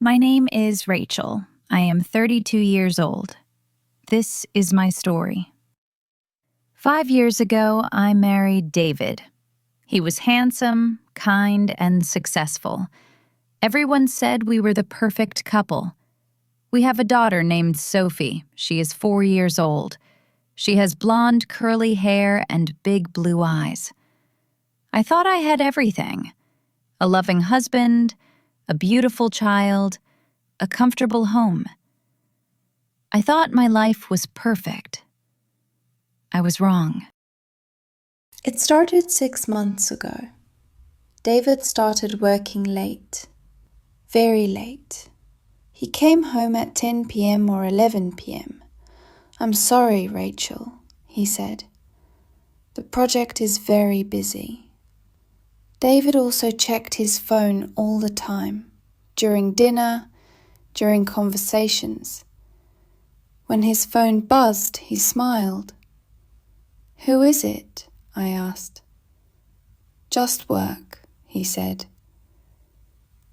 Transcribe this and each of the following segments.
My name is Rachel. I am 32 years old. This is my story. 5 years ago, I married David. He was handsome, kind, and successful. Everyone said we were the perfect couple. We have a daughter named Sophie. She is 4 years old. She has blonde, curly hair and big blue eyes. I thought I had everything: a loving husband, a beautiful child, a comfortable home. I thought my life was perfect. I was wrong. It started 6 months ago. David started working late, very late. He came home at 10 p.m. or 11 p.m. "I'm sorry, Rachel," he said. "The project is very busy." David also checked his phone all the time, during dinner, during conversations. When his phone buzzed, he smiled. "Who is it?" I asked. "Just work," he said.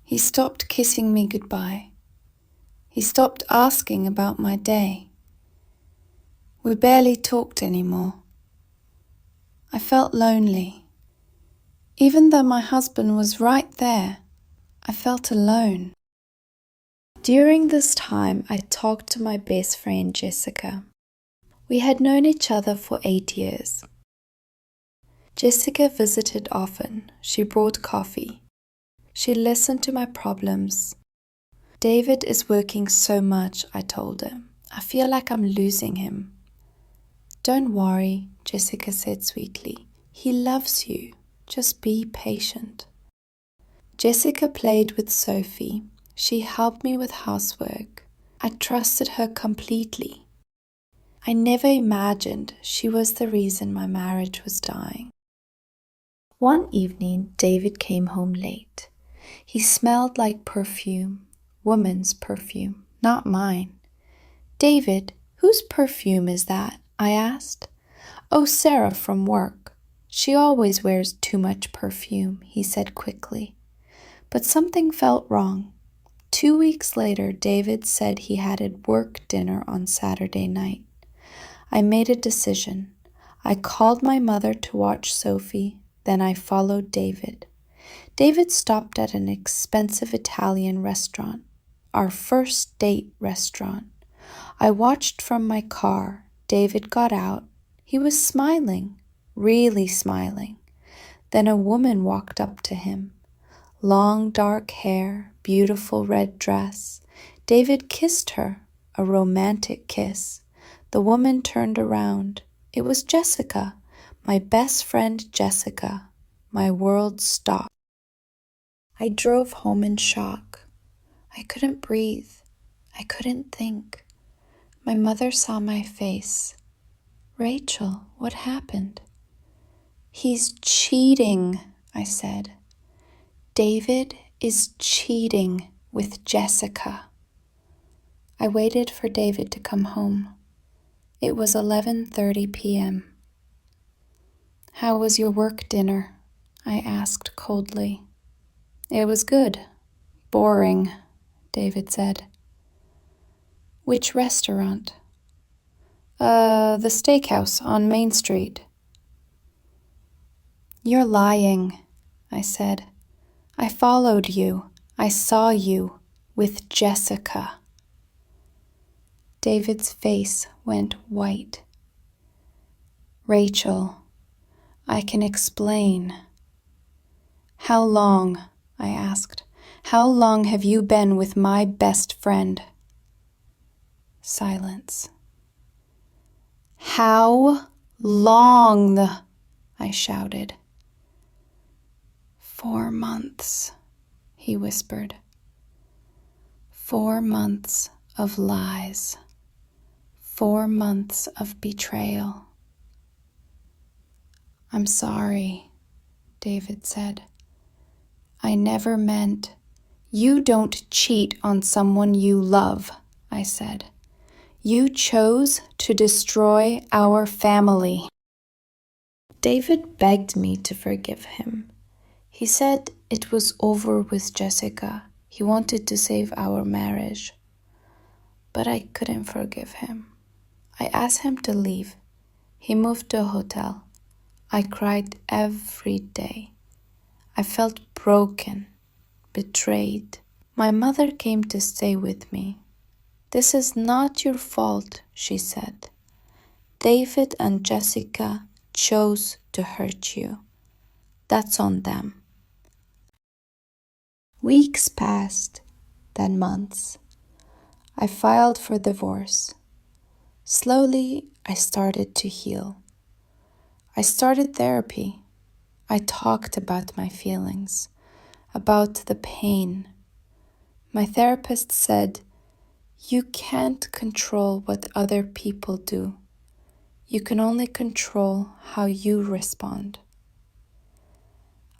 He stopped kissing me goodbye. He stopped asking about my day. We barely talked anymore. I felt lonely. Even though my husband was right there, I felt alone. During this time, I talked to my best friend Jessica. We had known each other for 8 years. Jessica visited often. She brought coffee. She listened to my problems. "David is working so much," I told her. "I feel like I'm losing him." "Don't worry," Jessica said sweetly. "He loves you. Just be patient." Jessica played with Sophie. She helped me with housework. I trusted her completely. I never imagined she was the reason my marriage was dying. One evening, David came home late. He smelled like perfume, woman's perfume, not mine. "David, whose perfume is that?" I asked. "Oh, Sarah from work. She always wears too much perfume," he said quickly. But something felt wrong. 2 weeks later, David said he had a work dinner on Saturday night. I made a decision. I called my mother to watch Sophie, then I followed David. David stopped at an expensive Italian restaurant, our first date restaurant. I watched from my car. David got out. He was smiling, really smiling. Then a woman walked up to him. Long dark hair, beautiful red dress. David kissed her, a romantic kiss. The woman turned around. It was Jessica, my best friend Jessica. My world stopped. I drove home in shock. I couldn't breathe. I couldn't think. My mother saw my face. "Rachel, what happened?" "He's cheating," I said. "David is cheating with Jessica." I waited for David to come home. It was 11:30 p.m. "How was your work dinner?" I asked coldly. "It was good. Boring," David said. "Which restaurant?" The steakhouse on Main Street." "You're lying," I said. "I followed you. I saw you with Jessica." David's face went white. "Rachel, I can explain." "How long?" I asked. "How long have you been with my best friend?" Silence. "How long?" I shouted. 4 months, he whispered. 4 months of lies. 4 months of betrayal. "I'm sorry," David said. "I never meant—" "You don't cheat on someone you love," I said. "You chose to destroy our family." David begged me to forgive him. He said it was over with Jessica. He wanted to save our marriage, but I couldn't forgive him. I asked him to leave. He moved to a hotel. I cried every day. I felt broken, betrayed. My mother came to stay with me. "This is not your fault," she said. "David and Jessica chose to hurt you. That's on them." Weeks passed, then months. I filed for divorce. Slowly, I started to heal. I started therapy. I talked about my feelings, about the pain. My therapist said, "You can't control what other people do. You can only control how you respond."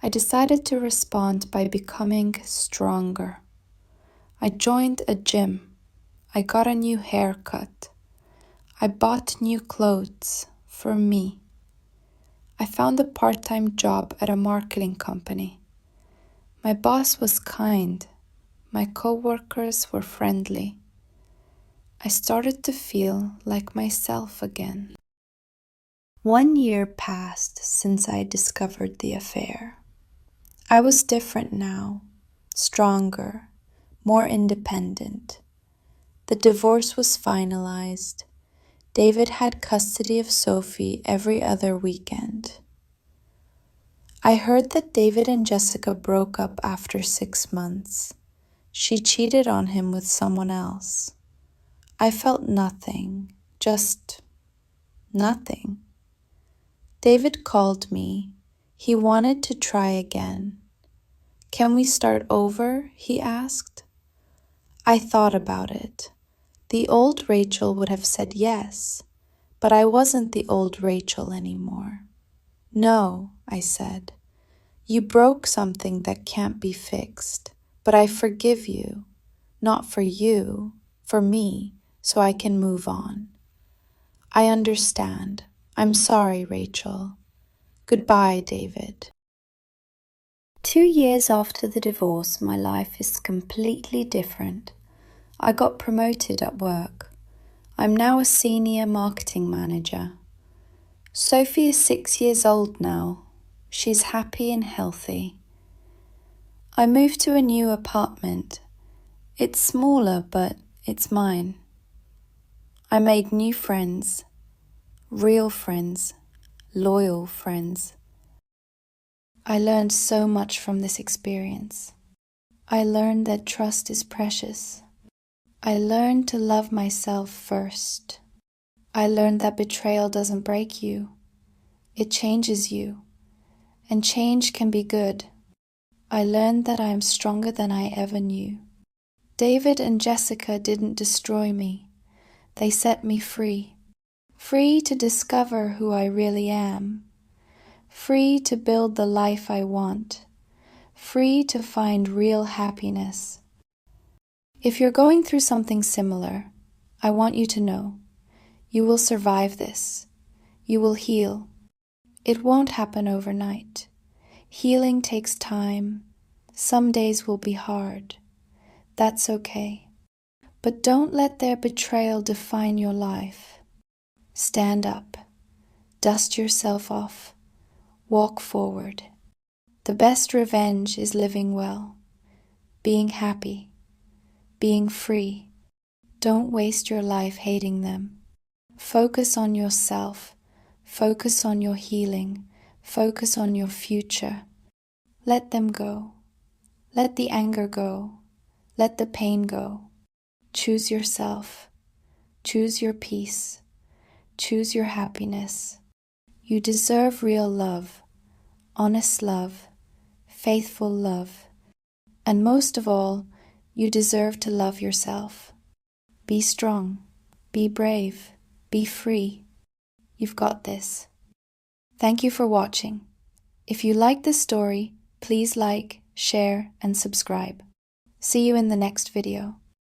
I decided to respond by becoming stronger. I joined a gym. I got a new haircut. I bought new clothes for me. I found a part-time job at a marketing company. My boss was kind. My coworkers were friendly. I started to feel like myself again. 1 year passed since I discovered the affair. I was different now, stronger, more independent. The divorce was finalized. David had custody of Sophie every other weekend. I heard that David and Jessica broke up after 6 months. She cheated on him with someone else. I felt nothing, just nothing. David called me. He wanted to try again. "Can we start over?" he asked. I thought about it. The old Rachel would have said yes, but I wasn't the old Rachel anymore. "No," I said. "You broke something that can't be fixed, but I forgive you, not for you, for me, so I can move on. I understand. I'm sorry, Rachel. Goodbye, David." 2 years after the divorce, my life is completely different. I got promoted at work. I'm now a senior marketing manager. Sophie is 6 years old now. She's happy and healthy. I moved to a new apartment. It's smaller, but it's mine. I made new friends, real friends, loyal friends. I learned so much from this experience. I learned that trust is precious. I learned to love myself first. I learned that betrayal doesn't break you. It changes you. And change can be good. I learned that I am stronger than I ever knew. David and Jessica didn't destroy me. They set me free. Free to discover who I really am. Free to build the life I want. Free to find real happiness. If you're going through something similar, I want you to know, you will survive this. You will heal. It won't happen overnight. Healing takes time. Some days will be hard. That's okay. But don't let their betrayal define your life. Stand up. Dust yourself off. Walk forward. The best revenge is living well, being happy, being free. Don't waste your life hating them. Focus on yourself. Focus on your healing. Focus on your future. Let them go. Let the anger go. Let the pain go. Choose yourself. Choose your peace. Choose your happiness. You deserve real love, honest love, faithful love, and most of all, you deserve to love yourself. Be strong, be brave, be free. You've got this. Thank you for watching. If you like this story, please like, share, and subscribe. See you in the next video.